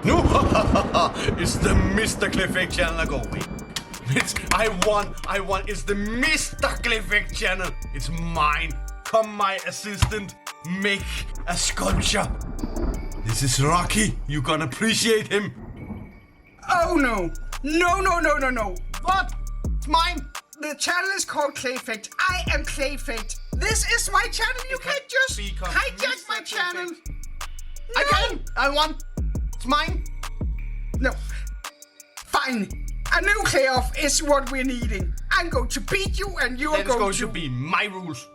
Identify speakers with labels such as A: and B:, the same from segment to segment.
A: No, it's the Mr. Clayfect channel. Go away. I won. It's the Mr. Clayfect channel. It's mine. Come, my assistant. Make a sculpture. This is Rocky. You gonna appreciate him.
B: Oh no. No.
A: What? It's mine.
B: The channel is called Clayfect. I am Clayfect. This is my channel. You can't just hijack my channel. No.
A: I can. I won. It's mine.
B: No. Fine. A new Clayoff is what we're needing. I'm going to beat you and you're going
A: to be my rules.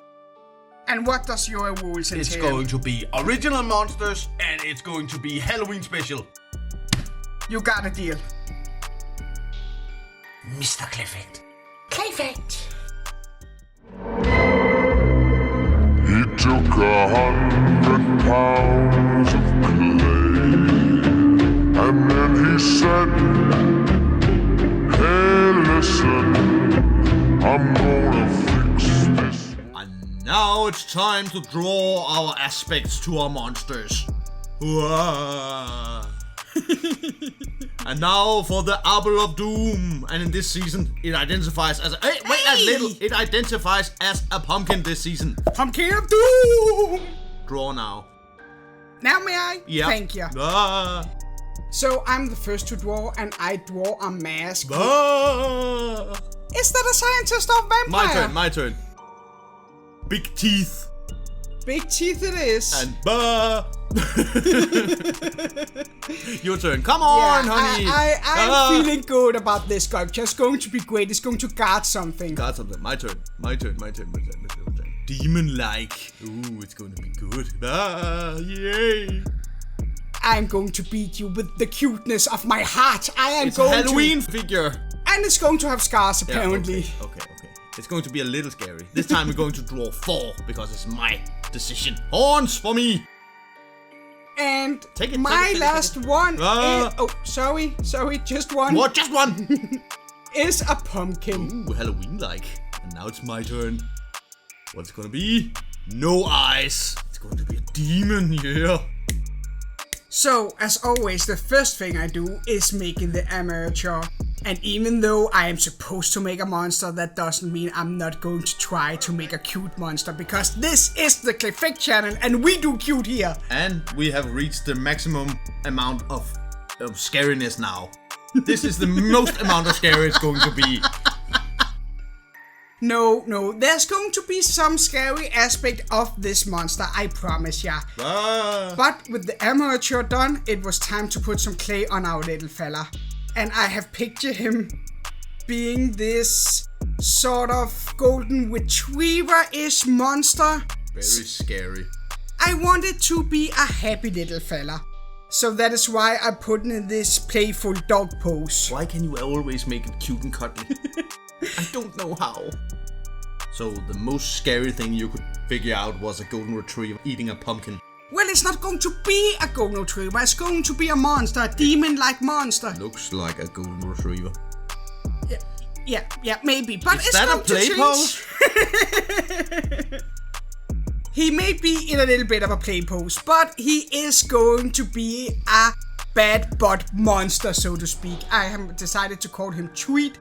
B: And what does your rules entail?
A: It's going to be original monsters and it's going to be Halloween special.
B: You got a deal.
A: Mr. Clayfect.
B: Clayfect.
C: He took 100 pounds of clay, and then he said, hey listen, I'm gonna fix this.
D: And now it's time to draw our aspects to our monsters. And now for the Apple of Doom. And in this season, it identifies as it identifies as a pumpkin this season.
B: Pumpkin of Doom!
D: Draw now.
B: Now may I?
D: Yeah.
B: Thank you. So I'm the first to draw and I draw a mask. Is that a scientist or vampire?
D: My turn. Big teeth.
B: Big teeth it is.
D: And your turn. Come on, honey.
B: I'm feeling good about this sculpture. It's going to be great. It's going to guard something.
D: Guard something. My turn. Demon-like. Ooh, it's going to be good. Yay.
B: I'm going to beat you with the cuteness of my heart.
D: It's a Halloween figure.
B: And it's going to have scars, apparently.
D: Yeah, okay. It's going to be a little scary. This time we're going to draw 4 because it's my decision. Horns for me.
B: And
D: take it,
B: last one is... Oh, sorry, just one.
D: What? Just one?
B: Is a pumpkin.
D: Ooh, Halloween-like. And now it's my turn. What's it gonna be? No eyes. It's going to be a demon, yeah.
B: So, as always, the first thing I do is making the amateur. And even though I am supposed to make a monster, that doesn't mean I'm not going to try to make a cute monster. Because this is the Clayfect channel and we do cute here.
D: And we have reached the maximum amount of scariness now. This is the most amount of scary it's going to be.
B: No, there's going to be some scary aspect of this monster, I promise ya. But with the amateur done, it was time to put some clay on our little fella. And I have pictured him being this sort of golden retriever-ish monster.
D: Very scary.
B: I want it to be a happy little fella. So that is why I put in this playful dog pose.
D: Why can you always make it cute and cuddly? I don't know how. So the most scary thing you could figure out was a golden retriever eating a pumpkin.
B: Well, it's not going to be a golden retriever. It's going to be a monster, a demon-like monster.
D: Looks like a golden retriever.
B: Yeah, maybe. But
D: is that a play pose?
B: He may be in a little bit of a play pose, but he is going to be a bad butt monster, so to speak. I have decided to call him Tweet,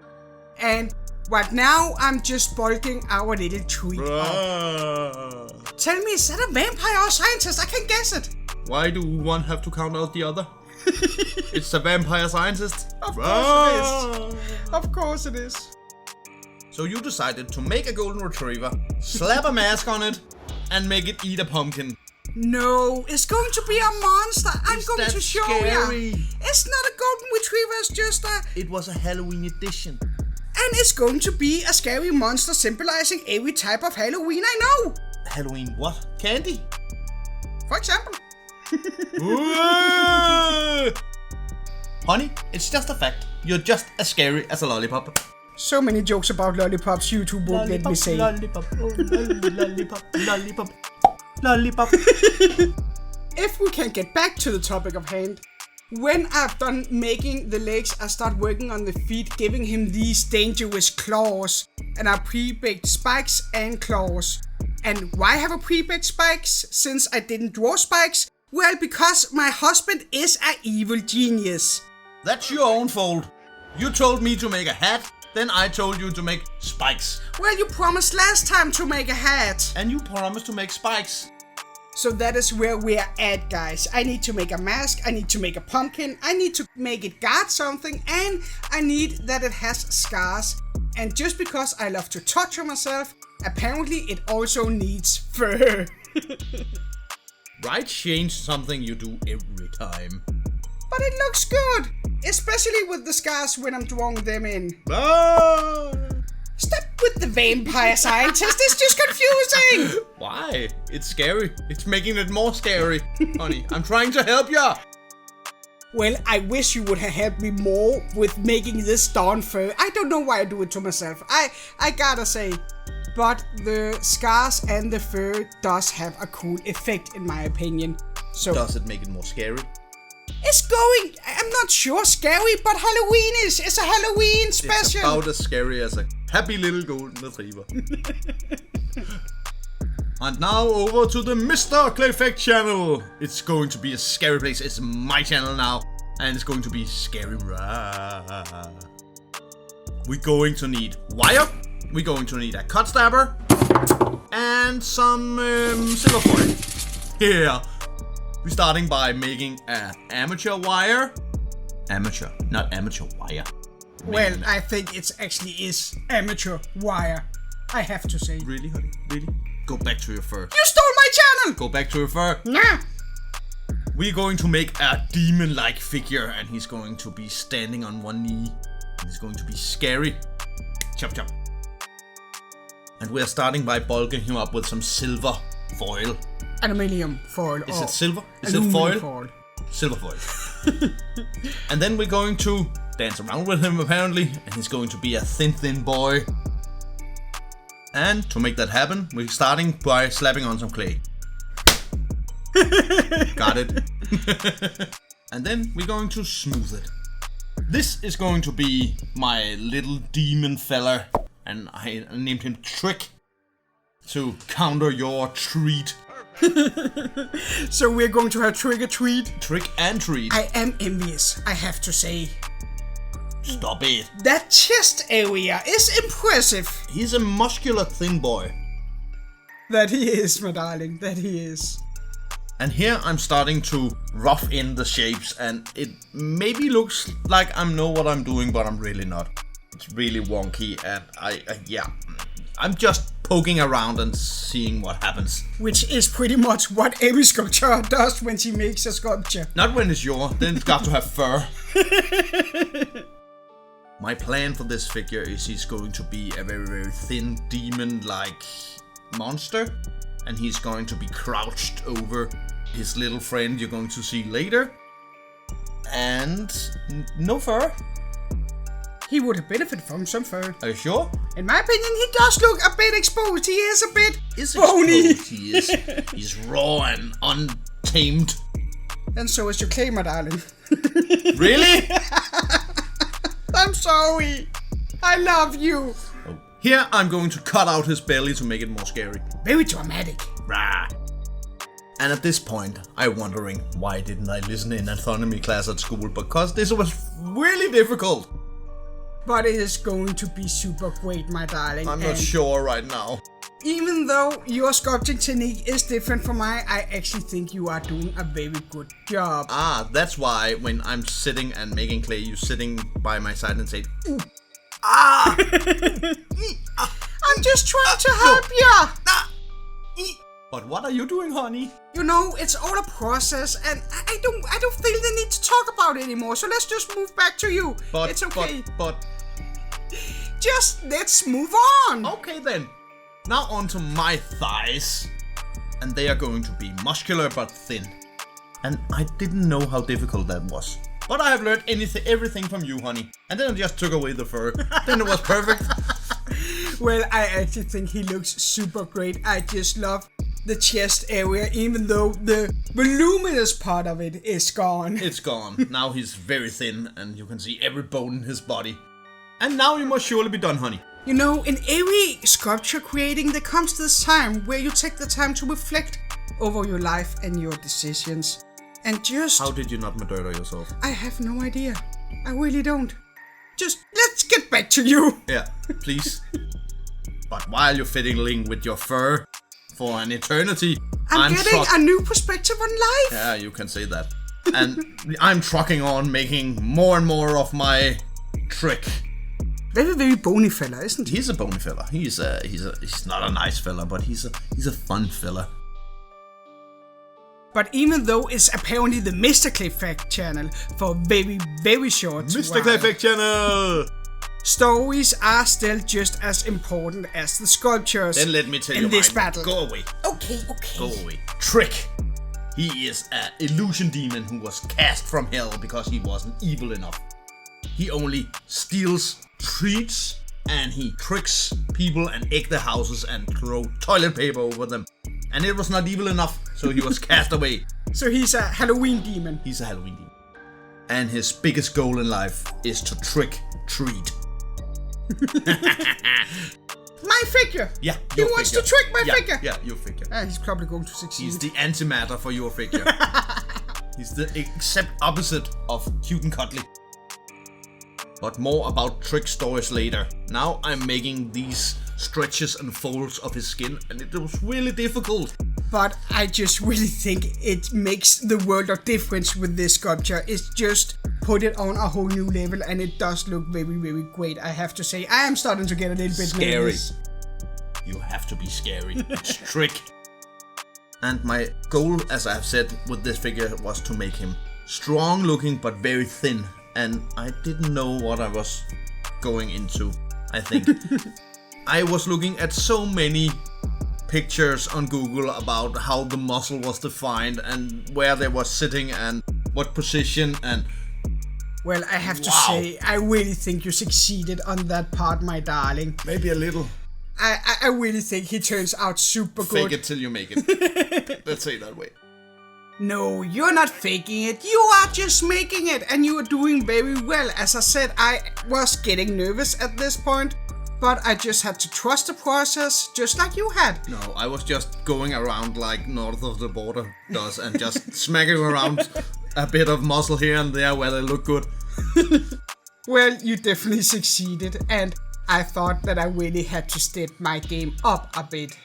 B: and right now I'm just bulking our little Tweet up. Tell me, is that a vampire or scientist? I can't guess it.
D: Why do one have to count out the other? It's a vampire scientist.
B: Of course it is.
D: So you decided to make a golden retriever, slap a mask on it, and make it eat a pumpkin.
B: No, it's going to be a monster. I'm going to show you. It's not a golden retriever, it's just a...
D: It was a Halloween edition.
B: And it's going to be a scary monster symbolizing every type of Halloween I know.
D: Halloween what? Candy?
B: For example.
D: Honey, it's just a fact. You're just as scary as a lollipop.
B: So many jokes about lollipops YouTube won't let me say.
D: Lollipop, lollipop.
B: If we can get back to the topic of hand. When I've done making the legs, I start working on the feet, giving him these dangerous claws. And I pre-baked spikes and claws. And why have I pre-baked spikes? Since I didn't draw spikes, Well, because my husband is an evil genius.
D: That's your own fault. You told me to make a hat, then I told you to make spikes.
B: Well, you promised last time to make a hat.
D: And you promised to make spikes.
B: So that is where we're at, guys. I need to make a mask, I need to make a pumpkin, I need to make it guard something, and I need that it has scars. And just because I love to touch on myself, apparently it also needs fur.
D: Right, change something you do every time.
B: But it looks good, especially with the scars when I'm drawing them in.
D: Ah!
B: Stop with the vampire scientist, it's just confusing!
D: Why? It's scary. It's making it more scary. Honey, I'm trying to help ya.
B: Well, I wish you would have helped me more with making this darn fur. I don't know why I do it to myself. I gotta say. But the scars and the fur does have a cool effect in my opinion. So
D: Does it make it more scary?
B: it's going, I'm not sure scary, but Halloween is. It's a Halloween special.
D: It's about as scary as a happy little golden retriever. And now over to the Mr. Clayfect channel. It's going to be a scary place. It's my channel now. And it's going to be scary. We're going to need wire. We're going to need a cut stabber. And some silver foil. Here. We're starting by making an amateur wire. Amateur, not amateur wire.
B: Well, I think it actually is amateur wire. I have to say.
D: Really, honey? Really? Go back to your fur.
B: You stole my channel!
D: Go back to your fur.
B: Nah.
D: We're going to make a demon-like figure, and he's going to be standing on one knee. He's going to be scary. Chop, chop. And we're starting by bulking him up with some silver foil.
B: Aluminium foil.
D: Is it silver? Is it
B: aluminum
D: foil? Silver foil. And then we're going to dance around with him, apparently, and he's going to be a thin boy. And to make that happen, we're starting by slapping on some clay. Got it. And then we're going to smooth it. This is going to be my little demon fella, and I named him Trick to counter your treat.
B: So we're going to have trick or treat.
D: Trick and treat.
B: I am envious, I have to say.
D: Stop it.
B: That chest area is impressive.
D: He's a muscular thin boy.
B: That he is, my darling, that he is.
D: And here I'm starting to rough in the shapes, and it maybe looks like I know what I'm doing, but I'm really not. It's really wonky, and I'm just poking around and seeing what happens.
B: Which is pretty much what every sculptor does when she makes a sculpture.
D: Not when it's yours, then it's got to have fur. My plan for this figure is he's going to be a very thin demon-like monster, and he's going to be crouched over his little friend you're going to see later. And no fur.
B: He would have benefited from some fur.
D: Are you sure?
B: In my opinion, he does look a bit exposed. He is a bit
D: Is
B: bony.
D: exposed. He is. He's raw and untamed.
B: And so is your clay, my darling.
D: Really?
B: I'm sorry. I love you.
D: Here I'm going to cut out his belly to make it more scary.
B: Very dramatic.
D: Rah. And at this point, I'm wondering why didn't I listen in anatomy class at school, because this was really difficult.
B: But it is going to be super great, my darling.
D: I'm not sure right now.
B: Even though your sculpting technique is different from mine, I actually think you are doing a very good job.
D: Ah, that's why when I'm sitting and making clay, you're sitting by my side and say, ooh.
B: I'm just trying to help ya.
D: But what are you doing, honey?
B: You know, it's all a process, and I don't feel the need to talk about it anymore. So let's just move back to you.
D: But
B: it's okay.
D: But
B: Just let's move on.
D: okay then. Now onto my thighs. And they are going to be muscular but thin. And I didn't know how difficult that was. But I have learned everything from you, honey. And then I just took away the fur. Then it was perfect.
B: Well, I actually think he looks super great. I just love the chest area, even though the voluminous part of it is gone.
D: It's gone. Now he's very thin and you can see every bone in his body. And now you must surely be done, honey.
B: You know, in every sculpture creating, there comes this time where you take the time to reflect over your life and your decisions. And just...
D: How did you not murder yourself?
B: I have no idea. I really don't. Just, let's get back to you.
D: Yeah, please. But while you're fiddling with your fur for an eternity,
B: I'm getting a new perspective on life.
D: Yeah, you can say that. And I'm trucking on, making more and more of my trick.
B: Very, very bony fella, isn't he?
D: He's a bony fella. He's not a nice fella, but he's a fun fella.
B: But even though it's apparently the Mr. Clayfect channel for very, very short
D: Mr. Clayfect channel!
B: Stories are still just as important as the sculptures.
D: Then let me tell you
B: in this
D: mine.
B: battle.
D: Go away.
B: Okay.
D: Go away. Trick. He is an illusion demon who was cast from hell because he wasn't evil enough. He only steals treats and he tricks people and egg their houses and throw toilet paper over them. And it was not evil enough, so he was cast away.
B: So he's a Halloween demon.
D: He's a Halloween demon. And his biggest goal in life is to trick-treat.
B: My figure!
D: Yeah,
B: He
D: your
B: wants
D: figure.
B: to trick my figure!
D: Yeah, your figure.
B: He's probably going to succeed.
D: He's the antimatter for your figure. He's the exact opposite of cute and cuddly. But more about trick stories later. Now I'm making these stretches and folds of his skin, and it was really difficult.
B: But I just really think it makes the world of difference with this sculpture. It's just put it on a whole new level, and it does look very, very great, I have to say. I am starting to get a little bit
D: scary.
B: nervous.
D: You have to be scary. It's trick. And my goal, as I've said, with this figure was to make him strong looking but very thin. And I didn't know what I was going into, I think. I was looking at so many pictures on Google about how the muscle was defined and where they were sitting and what position and...
B: Well, I have to say, I really think you succeeded on that part, my darling.
D: Maybe a little.
B: I really think he turns out super good.
D: Fake it till you make it. Let's say it that way.
B: No, you're not faking it. You are just making it, and you are doing very well. As I said, I was getting nervous at this point, but I just had to trust the process, just like you had.
D: No, I was just going around like north of the border does and just smacking around a bit of muscle here and there where they look good.
B: Well, you definitely succeeded, and I thought that I really had to step my game up a bit.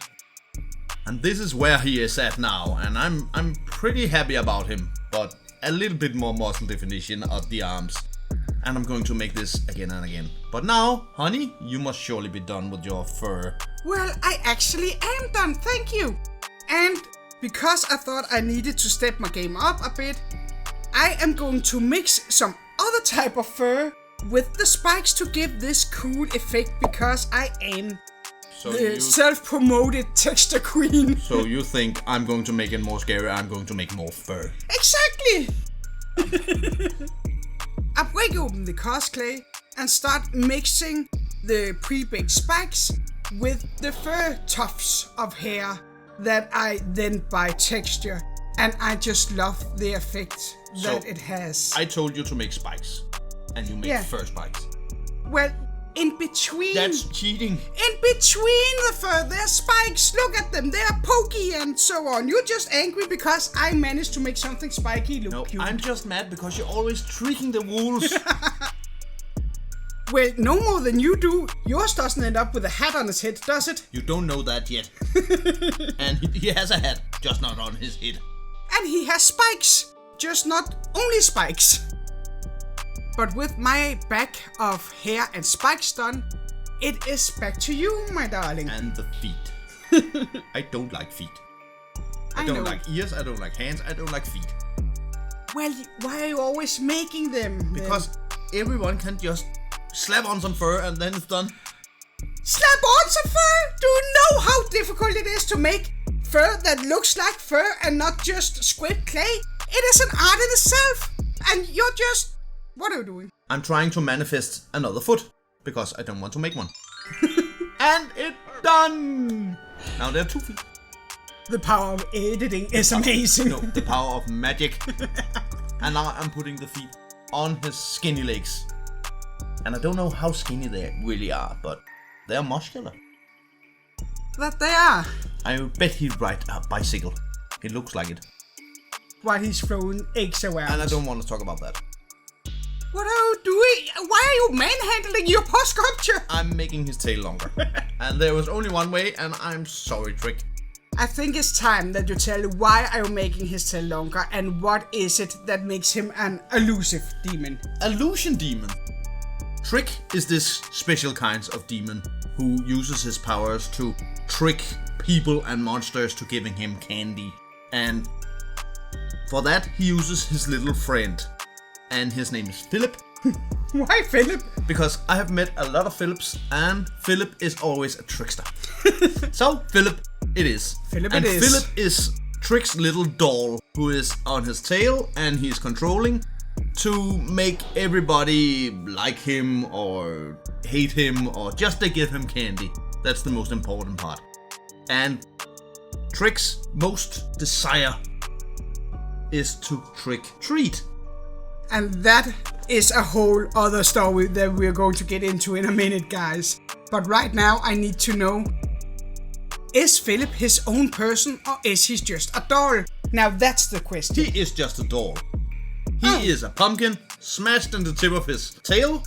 D: And this is where he is at now, and I'm pretty happy about him, but a little bit more muscle definition of the arms. And I'm going to make this again and again. But now, honey, you must surely be done with your fur.
B: Well, I actually am done, thank you. And because I thought I needed to step my game up a bit, I am going to mix some other type of fur with the spikes to give this cool effect, because I am the self-promoted texture queen.
D: So you think I'm going to make it more scary, I'm going to make more fur.
B: Exactly! I break open the cosplay and start mixing the pre-baked spikes with the fur tufts of hair that I then buy texture. And I just love the effect that it has.
D: I told you to make spikes, and you make fur spikes.
B: Well, in between...
D: That's cheating.
B: In between the fur, there's spikes. Look at them. They're pokey and so on. You're just angry because I managed to make something spiky look cute.
D: I'm just mad because you're always tricking the wolves.
B: Well, no more than you do. Yours doesn't end up with a hat on his head, does it?
D: You don't know that yet. And he has a hat, just not on his head.
B: And he has spikes, just not only spikes. But with my bag of hair and spikes done, it is back to you, my darling.
D: And the feet. I don't like feet. I don't like ears, I don't like hands, I don't like feet.
B: Well, why are you always making them?
D: Because everyone can just slap on some fur and then it's done.
B: Slap on some fur? Do you know how difficult it is to make fur that looks like fur and not just scraped clay? It is an art in itself. And you're just... What are you doing?
D: I'm trying to manifest another foot because I don't want to make one. And it's done! Now there are 2 feet.
B: The power of editing is amazing.
D: No, the power of magic. And now I'm putting the feet on his skinny legs. And I don't know how skinny they really are, but they're muscular.
B: That they are.
D: I bet he'd ride a bicycle. It looks like it.
B: while he's throwing eggs around.
D: And I don't want to talk about that.
B: What are you doing? Why are you manhandling your poor sculpture?
D: I'm making his tail longer. And there was only one way, and I'm sorry, Trick.
B: I think it's time that you tell why are you making his tail longer and what is it that makes him an elusive demon?
D: Illusion demon. Trick is this special kind of demon who uses his powers to trick people and monsters to giving him candy. And for that, he uses his little friend. And his name is Philip.
B: Why Philip?
D: Because I have met a lot of Philips, and Philip is always a trickster. So, Philip it is.
B: Philip
D: and
B: it is.
D: Philip is Trick's little doll who is on his tail and he's controlling to make everybody like him or hate him or just to give him candy. That's the most important part. And Trick's most desire is to trick-treat.
B: And that is a whole other story that we're going to get into in a minute, guys. But right now I need to know, is Philip his own person or is he just a doll? Now that's the question.
D: He is just a doll. He is a pumpkin smashed in the tip of his tail,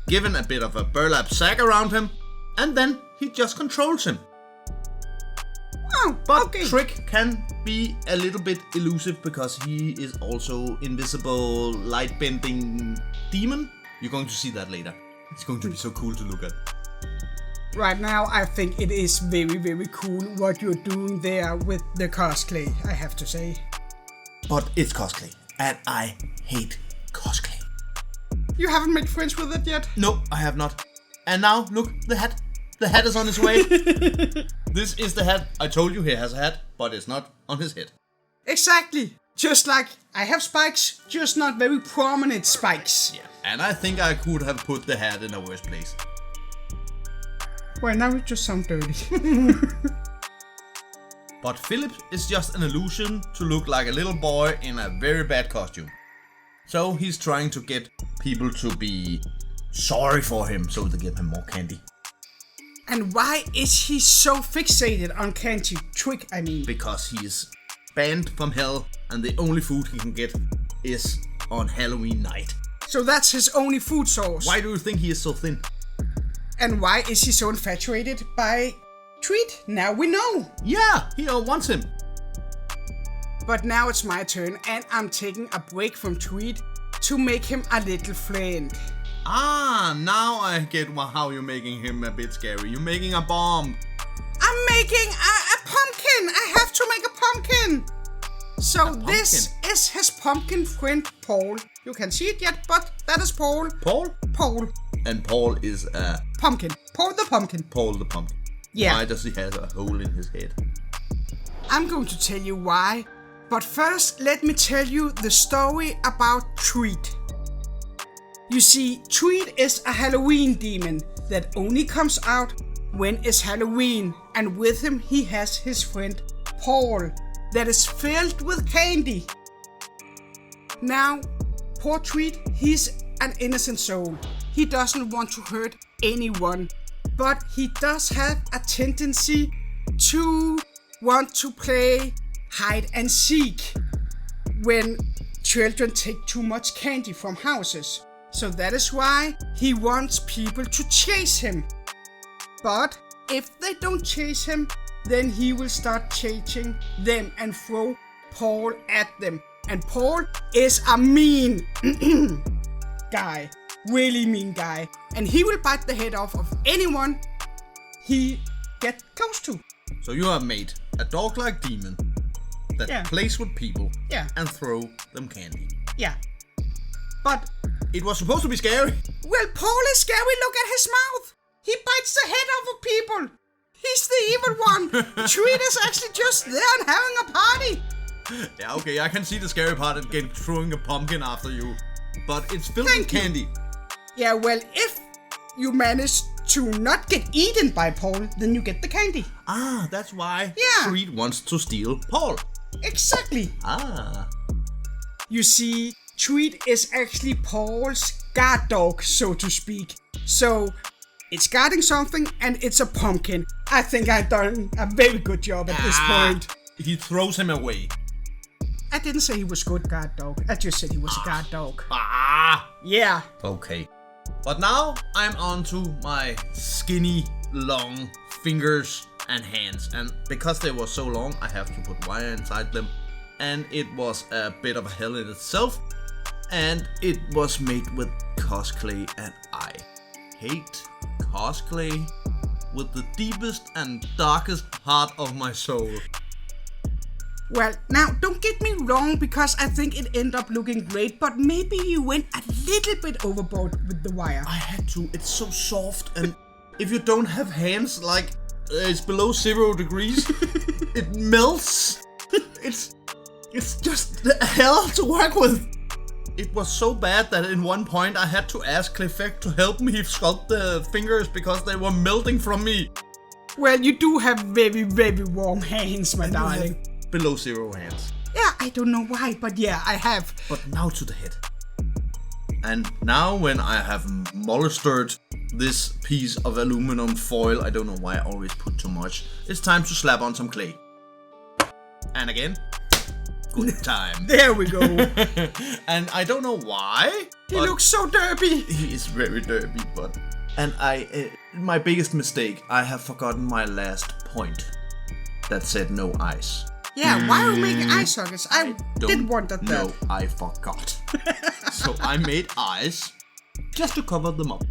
D: given a bit of a burlap sack around him, and then he just controls him.
B: Oh,
D: But
B: okay.
D: Trick can be a little bit elusive because he is also invisible, light-bending demon. You're going to see that later. It's going to be so cool to look at.
B: Right now I think it is very, very cool what you're doing there with the cosplay, I have to say.
D: But it's cosplay, and I hate cosplay.
B: You haven't made friends with it yet?
D: No, I have not. And now, look, the hat. The hat is on its way. This is the hat. I told you he has a hat, but it's not on his head.
B: Exactly. Just like I have spikes, just not very prominent spikes.
D: Yeah, and I think I could have put the hat in a worse place.
B: Well, now it just sounds dirty.
D: But Philip is just an illusion to look like a little boy in a very bad costume. So he's trying to get people to be sorry for him so they give him more candy.
B: And why is he so fixated on candy? Trick, I mean.
D: Because he's banned from hell and the only food he can get is on Halloween night.
B: So that's his only food source.
D: Why do you think he is so thin?
B: And why is he so infatuated by Treat? Now we know.
D: Yeah, he wants him.
B: But now it's my turn and I'm taking a break from Treat to make him a little friend.
D: Ah, now I get how you're making him a bit scary. You're making a bomb.
B: I'm making a pumpkin. I have to make a pumpkin. So this is his pumpkin friend Paul. You can't see it yet, but that is Paul.
D: Paul?
B: Paul.
D: And Paul is a...
B: Pumpkin. Paul the pumpkin.
D: Paul the pumpkin.
B: Yeah.
D: Why does he have a hole in his head?
B: I'm going to tell you why. But first, let me tell you the story about Treat. You see, Treat is a Halloween demon that only comes out when it's Halloween. And with him, he has his friend Paul that is filled with candy. Now, poor Treat, he's an innocent soul. He doesn't want to hurt anyone, but he does have a tendency to want to play hide and seek when children take too much candy from houses. So that is why he wants people to chase him. But if they don't chase him, then he will start chasing them and throw Paul at them. And Paul is a mean guy. Really mean guy. And he will bite the head off of anyone he gets close to.
D: So you have made a dog-like demon that plays with people and throw them candy.
B: Yeah. But
D: it was supposed to be scary.
B: Well, Paul is scary. Look at his mouth. He bites the head off of people. He's the evil one. Treat is actually just there and having a party.
D: Yeah, okay, I can see the scary part of throwing a pumpkin after you. But it's filled with candy.
B: Yeah, well, if you manage to not get eaten by Paul, then you get the candy.
D: Ah, that's why
B: Yeah.
D: Treat wants to steal Paul.
B: Exactly.
D: Ah.
B: You see, Treat is actually Paul's guard dog, so to speak. So, it's guarding something and it's a pumpkin. I think I've done a very good job at this point.
D: He throws him away.
B: I didn't say he was good guard dog. I just said he was a guard dog. Yeah.
D: Okay. But now I'm on to my skinny, long fingers and hands. And because they were so long, I have to put wire inside them. And it was a bit of a hell in itself. And it was made with cosplay, and I hate cosplay with the deepest and darkest heart of my soul.
B: Well, now, don't get me wrong, because I think it ended up looking great, but maybe you went a little bit overboard with the wire.
D: I had to. It's so soft, and if you don't have hands, like, it's below 0 degrees, it melts. It's just hell to work with. It was so bad that in one point I had to ask Clayfect to help me sculpt the fingers because they were melting from me.
B: Well, you do have very, very warm hands, my darling.
D: Below 0 hands.
B: Yeah, I don't know why, but yeah, I have.
D: But now to the head. And now when I have molestered this piece of aluminum foil, I don't know why I always put too much, it's time to slap on some clay. And again, good time.
B: There we go.
D: And I don't know why.
B: He looks so derpy.
D: He is very derpy, but... And my biggest mistake, I have forgotten my last point that said no eyes.
B: Yeah, why are we making eye sockets? I did want that.
D: No, I forgot. So I made eyes just to cover them up.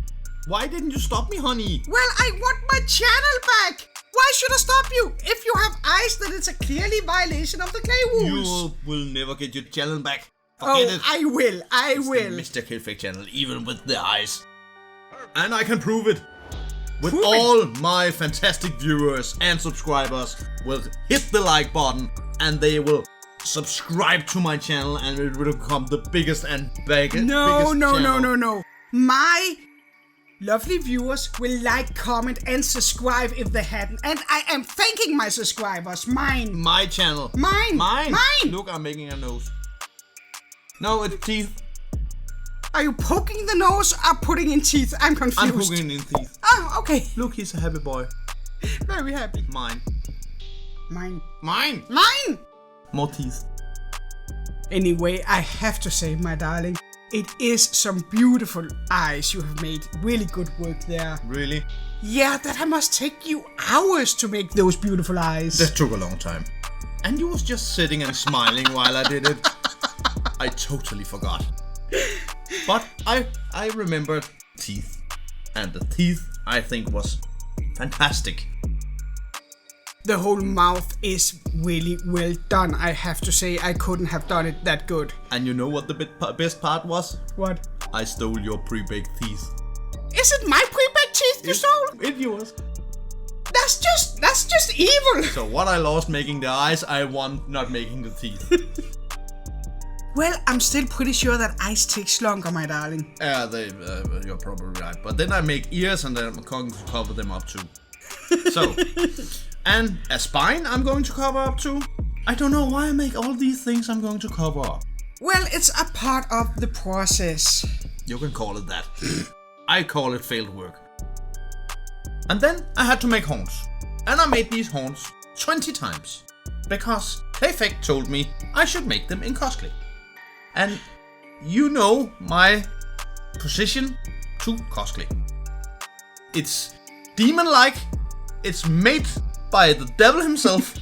D: Why didn't you stop me, honey?
B: Well, I want my channel back. Why should I stop you? If you have eyes, then it's a clearly violation of the clay rules.
D: You will never get your channel back. Forget it.
B: I will.
D: It's the Mr. Clayfect channel, even with the eyes. And I can prove it. With all my fantastic viewers and subscribers will hit the like button and they will subscribe to my channel and it will become the biggest and biggest
B: No. My lovely viewers will like, comment, and subscribe if they hadn't. And I am thanking my subscribers. Mine.
D: My channel.
B: Mine.
D: Look, I'm making a nose. No, it's teeth.
B: Are you poking the nose or putting in teeth? I'm confused.
D: I'm poking in teeth.
B: Oh, okay.
D: Look, he's a happy boy.
B: Very happy.
D: Mine. More teeth.
B: Anyway, I have to say, my darling, it is some beautiful eyes you have made. Really good work there.
D: Really?
B: Yeah, that must take you hours to make those beautiful eyes.
D: That took a long time. And you was just sitting and smiling while I did it. I totally forgot. But I remembered teeth. And the teeth, I think, was fantastic.
B: The whole mouth is really well done. I have to say, I couldn't have done it that good.
D: And you know what the best part was?
B: What?
D: I stole your pre-baked teeth.
B: Is it my pre-baked teeth you stole?
D: It yours.
B: That's just evil.
D: So what I lost making the eyes, I won not making the teeth.
B: Well, I'm still pretty sure that eyes takes longer, my darling.
D: You're probably right. But then I make ears and then I'm going to cover them up too. So, and a spine I'm going to cover up too. I don't know why I make all these things I'm going to cover up.
B: Well, it's a part of the process.
D: You can call it that. I call it failed work. And then I had to make horns. And I made these horns 20 times. Because Clayfect told me I should make them in cosplay. And you know my position to cosplay. It's demon-like. It's made by the devil himself.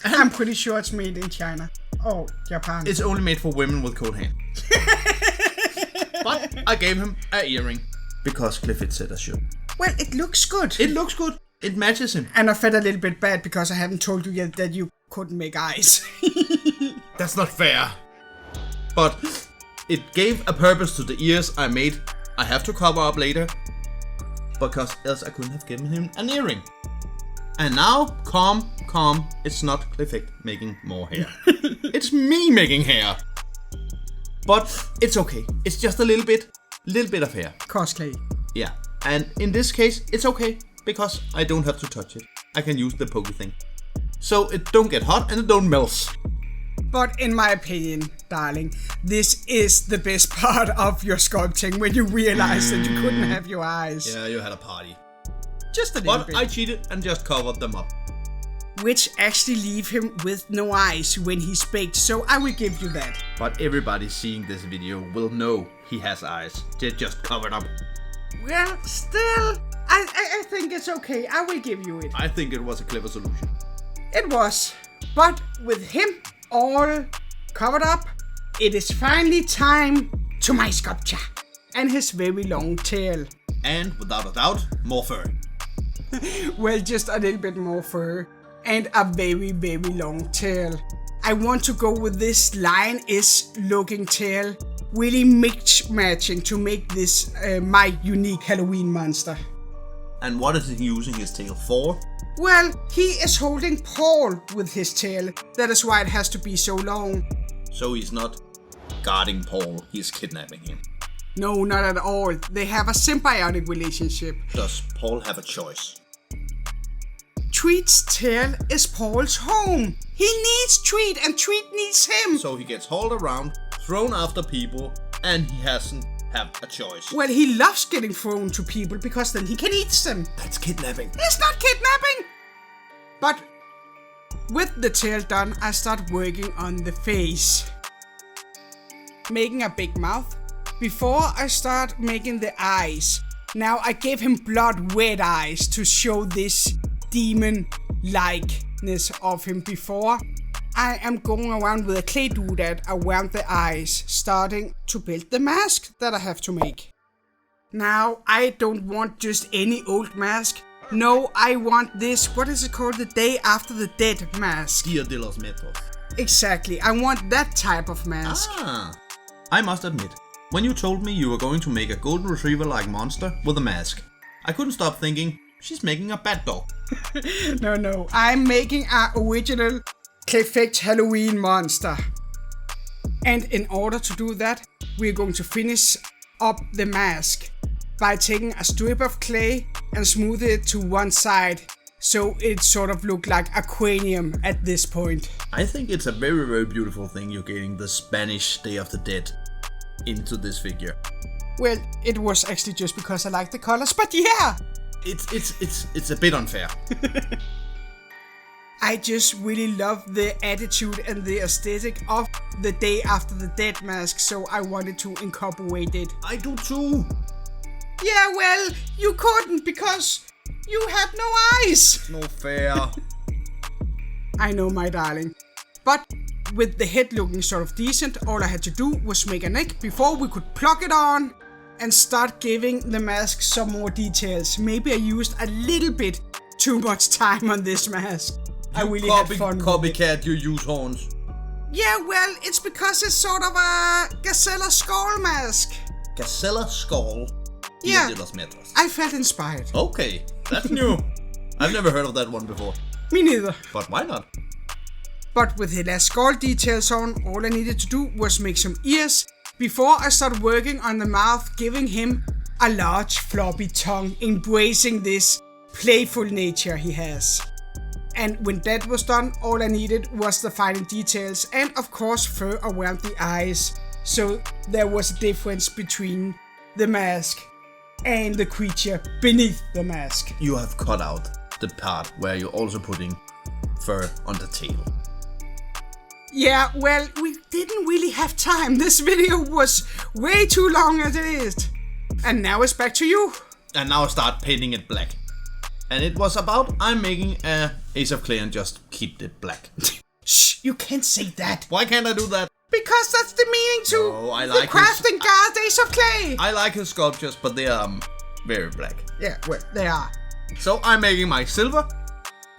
B: And I'm pretty sure it's made in China. Oh, Japan.
D: It's only made for women with cold hair. But I gave him an earring. Because Clayfect said I should.
B: Well, it looks good.
D: It looks good. It matches him.
B: And I felt a little bit bad because I haven't told you yet that you couldn't make eyes.
D: That's not fair. But it gave a purpose to the ears I made. I have to cover up later. Because else I couldn't have given him an earring. And now, calm. It's not Clayfect making more hair. It's me making hair. But it's okay. It's just a little bit of hair.
B: Cosplay.
D: Yeah. And in this case, it's okay. Because I don't have to touch it. I can use the pokey thing. So it don't get hot and it don't melt.
B: But in my opinion, darling, this is the best part of your sculpting when you realized that you couldn't have your eyes.
D: Yeah, you had a party.
B: Just a little bit.
D: But I cheated and just covered them up.
B: which actually leave him with no eyes when he's baked, so I will give you that.
D: But everybody seeing this video will know he has eyes. They're just covered up.
B: Well, still, I think it's okay. I will give you it.
D: I think it was a clever solution.
B: It was. But with him all covered up, it is finally time to my sculpture. And his very long tail.
D: And without a doubt, more fur.
B: Well, just a little bit more fur. And a very, very long tail. I want to go with this lion-ish looking tail. Really matching to make this my unique Halloween monster.
D: And what is he using his tail for?
B: Well, he is holding Paul with his tail. That is why it has to be so long.
D: So he's not guarding Paul, he's kidnapping him.
B: No, not at all. They have a symbiotic relationship.
D: Does Paul have a choice?
B: Treat's tail is Paul's home. He needs Treat and Treat needs him.
D: So he gets hauled around, thrown after people, and he hasn't have a choice.
B: Well, he loves getting thrown to people because then he can eat them.
D: That's kidnapping.
B: It's not kidnapping! But with the tail done, I start working on the face. Making a big mouth. Before I start making the eyes. Now I gave him blood red eyes to show this demon-likeness of him before. I am going around with a clay doodad around the eyes, starting to build the mask that I have to make. Now, I don't want just any old mask. No, I want this, what is it called, the Day After the Dead mask.
D: Dia de los Metros.
B: Exactly, I want that type of mask.
D: I must admit, when you told me you were going to make a golden retriever-like monster with a mask, I couldn't stop thinking, she's making a bad dog.
B: No, I'm making an original Clayfect Halloween monster. And in order to do that, we're going to finish up the mask by taking a strip of clay and smooth it to one side, so it sort of look like a cranium at this point.
D: I think it's a very, very beautiful thing you're getting the Spanish Day of the Dead into this figure.
B: Well, it was actually just because I like the colors, but yeah!
D: It's a bit unfair.
B: I just really love the attitude and the aesthetic of the Day After the Dead mask, so I wanted to incorporate it.
D: I do too.
B: Yeah, well, you couldn't because you had no eyes.
D: No fair.
B: I know, my darling. But with the head looking sort of decent, all I had to do was make a neck before we could plug it on and start giving the mask some more details. Maybe I used a little bit too much time on this mask. I really had fun with it.
D: Copycat, you use horns.
B: Yeah, well, it's because it's sort of a Gazella skull mask.
D: Gazella skull?
B: Yeah,
D: Dia de los Metros.
B: I felt inspired.
D: Okay, that's new. I've never heard of that one before.
B: Me neither.
D: But why not?
B: But with the last skull details on, all I needed to do was make some ears before I started working on the mouth, giving him a large floppy tongue, embracing this playful nature he has. And when that was done, all I needed was the final details and of course fur around the eyes. So there was a difference between the mask and the creature beneath the mask.
D: You have cut out the part where you're also putting fur on the tail.
B: Yeah, well, we didn't really have time. This video was way too long as it is. And now it's back to you.
D: And now I start painting it black. And it was about I'm making a ace of clay and just keep it black.
B: Shh, you can't say that.
D: Why can't I do that?
B: Because that's the meaning to
D: No, I like
B: the crafting guard Ace of Clay.
D: I like his sculptures, but they are very black.
B: Yeah, well, they are.
D: So I'm making my silver.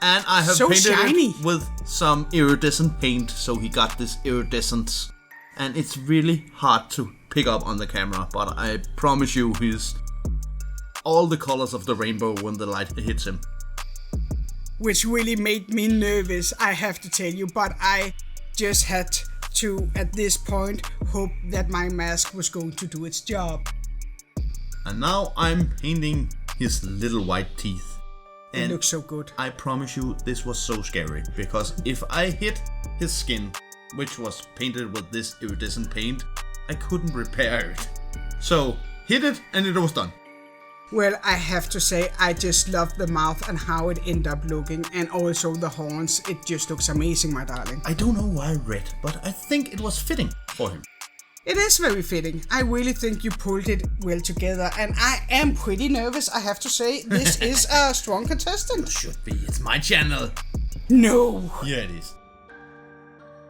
D: And I have
B: So
D: painted
B: shiny.
D: it with some iridescent paint, so he got this iridescence. And it's really hard to pick up on the camera, but I promise you he's all the colors of the rainbow when the light hits him.
B: Which really made me nervous, I have to tell you, but I just had to, at this point, hope that my mask was going to do its job.
D: And now I'm painting his little white teeth.
B: It looks so good.
D: I promise you this was so scary, because if I hit his skin, which was painted with this iridescent paint, I couldn't repair it. So, hit it and it was done.
B: Well, I have to say, I just love the mouth and how it ended up looking, and also the horns. It just looks amazing, my darling.
D: I don't know why red, but I think it was fitting for him.
B: It is very fitting. I really think you pulled it well together, and I am pretty nervous, I have to say. This is a strong contestant.
D: Should be. It's my channel.
B: No.
D: Yeah, it is.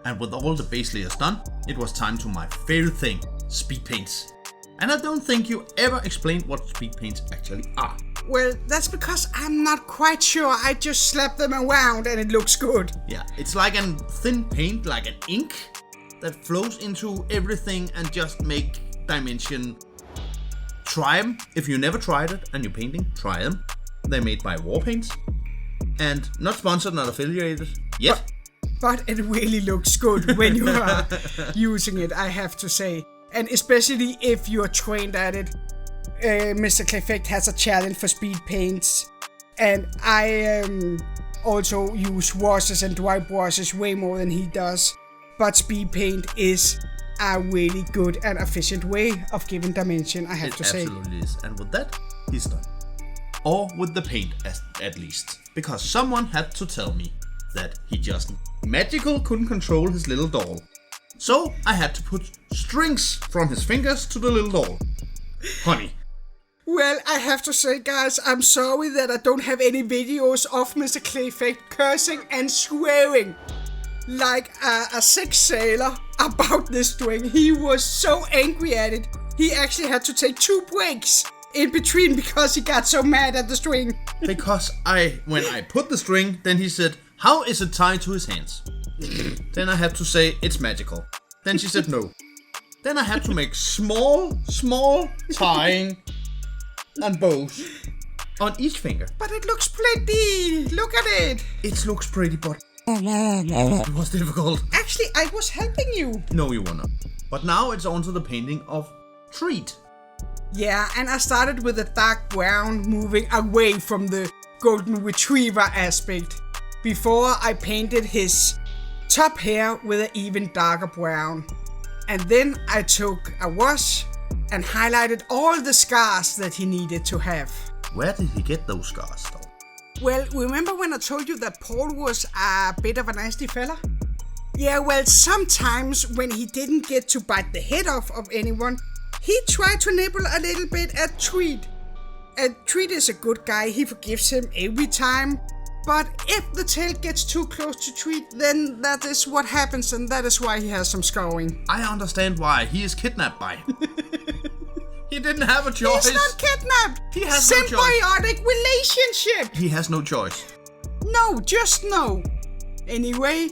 D: And with all the base layers done, it was time to my favorite thing, speed paints. And I don't think you ever explained what speed paints actually are.
B: Well, that's because I'm not quite sure. I just slap them around and it looks good.
D: Yeah, it's like a thin paint, like an ink, that flows into everything and just make dimension. Try them. If you never tried it and you're painting, try them. They're made by War Paints. And not sponsored, not affiliated yet.
B: But it really looks good when you are using it, I have to say. And especially if you're trained at it. Mr. Clayfect has a challenge for speed paints. And I also use washes and dry brushes way more than he does. But speed paint is a really good and efficient way of giving dimension, I have to say.
D: It absolutely is. And with that, he's done. Or with the paint, at least. Because someone had to tell me that he just magical couldn't control his little doll. So I had to put strings from his fingers to the little doll. Honey.
B: Well, I have to say, guys, I'm sorry that I don't have any videos of Mr. Clayfect cursing and swearing like a sick sailor about this string. He was so angry at it. He actually had to take 2 breaks in between because he got so mad at the string.
D: Because when I put the string, then he said, "How is it tied to his hands?" Then I had to say, "It's magical." Then she said no. Then I had to make small tying and bows on each finger.
B: But it looks pretty. Look at it.
D: It looks pretty, but it was difficult.
B: Actually, I was helping you.
D: No, you were not. But now it's on to the painting of Treat.
B: Yeah, and I started with a dark brown, moving away from the golden retriever aspect. Before I painted his top hair with an even darker brown. And then I took a wash and highlighted all the scars that he needed to have.
D: Where did he get those scars though?
B: Well, remember when I told you that Paul was a bit of a nasty fella? Yeah, well, sometimes when he didn't get to bite the head off of anyone, he tried to nibble a little bit at Treat. And Treat is a good guy, he forgives him every time. But if the tail gets too close to Treat, then that is what happens, and that is why he has some scarring.
D: I understand why. He is kidnapped by him. He didn't have a choice.
B: He's not kidnapped.
D: He has no choice.
B: Symbiotic relationship.
D: He has no choice.
B: No, just no. Anyway,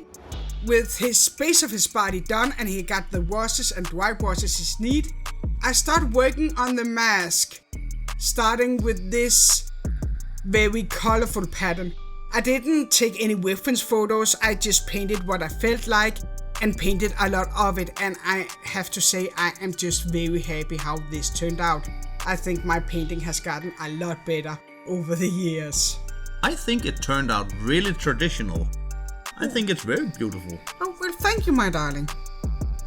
B: with his base of his body done and he got the washes and dry brushes he needs, I start working on the mask, starting with this very colorful pattern. I didn't take any reference photos, I just painted what I felt like and painted a lot of it, and I have to say I am just very happy how this turned out. I think my painting has gotten a lot better over the years.
D: I think it turned out really traditional. I think it's very beautiful.
B: Oh, well, thank you, my darling.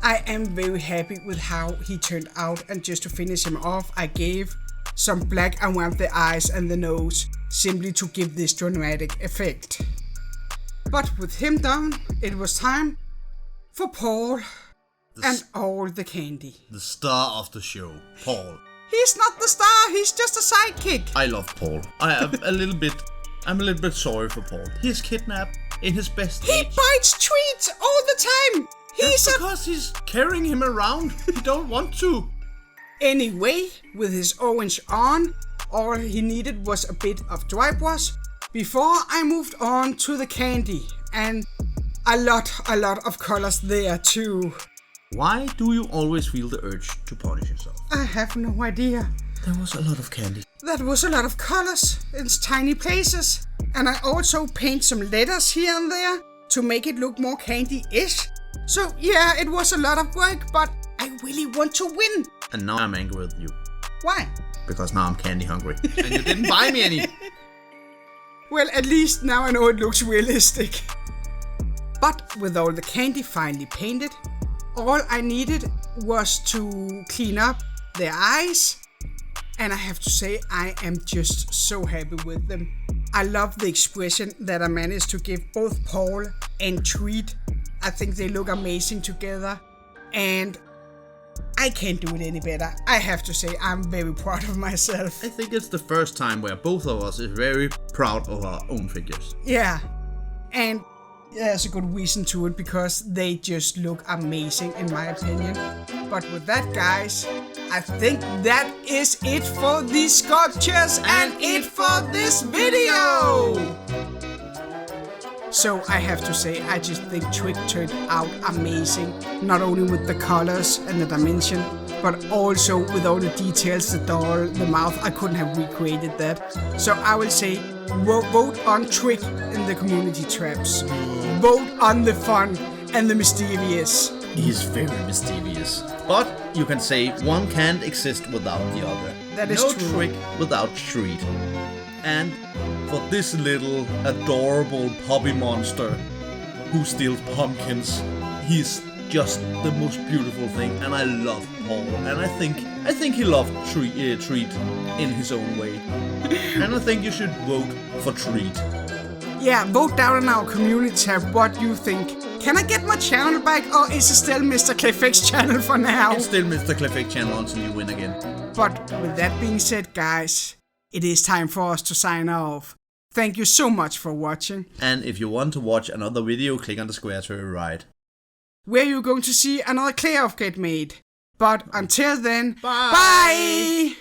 B: I am very happy with how he turned out, and just to finish him off, I gave some black around the eyes and the nose, simply to give this dramatic effect. But with him done, it was time for Paul and all the candy.
D: The star of the show, Paul.
B: He's not the star, he's just a sidekick.
D: I love Paul. I'm a little bit sorry for Paul. He's kidnapped in his best
B: He
D: age.
B: bites Treats all the time.
D: That's because he's carrying him around. He don't want to.
B: Anyway, with his orange on, all he needed was a bit of dry brush before I moved on to the candy, and a lot of colors there too.
D: Why do you always feel the urge to punish yourself?
B: I have no idea.
D: There was a lot of candy.
B: That was a lot of colors in tiny places, and I also paint some letters here and there to make it look more candy-ish. So yeah, it was a lot of work, but I really want to win.
D: And now I'm angry with you.
B: Why?
D: Because now I'm candy hungry. And you didn't buy me any.
B: Well, at least now I know it looks realistic. But with all the candy finally painted, all I needed was to clean up their eyes And I have to say, I am just so happy with them. I love the expression that I managed to give both Paul and Treat. I think they look amazing together. And I can't do it any better. I have to say, I'm very proud of myself.
D: I think it's the first time where both of us is very proud of our own figures.
B: Yeah. And there's a good reason to it, because they just look amazing in my opinion. But with that, guys, I think that is it for these sculptures and it for this video. So I have to say, I just think Trick turned out amazing. Not only with the colors and the dimension, but also with all the details, the doll, the mouth. I couldn't have recreated that. So I will say, vote on Trick in the community traps. Vote on the fun and the mysterious.
D: He's very mischievous. But you can say one can't exist without the other.
B: That is
D: no
B: true.
D: Trick without Treat. And for this little adorable puppy monster who steals pumpkins, he's just the most beautiful thing, and I love Paul, and I think he loved Treat in his own way. And I think you should vote for Treat.
B: Yeah, vote down in our community tab what you think. Can I get my channel back, or is it still Mr. Clayfect's channel for now?
D: It's still Mr. Clayfect channel until you win again.
B: But with that being said, guys, it is time for us to sign off. Thank you so much for watching.
D: And if you want to watch another video, click on the square to your right.
B: Where you're going to see another Clayfect get made. But until then,
D: Bye.
B: bye!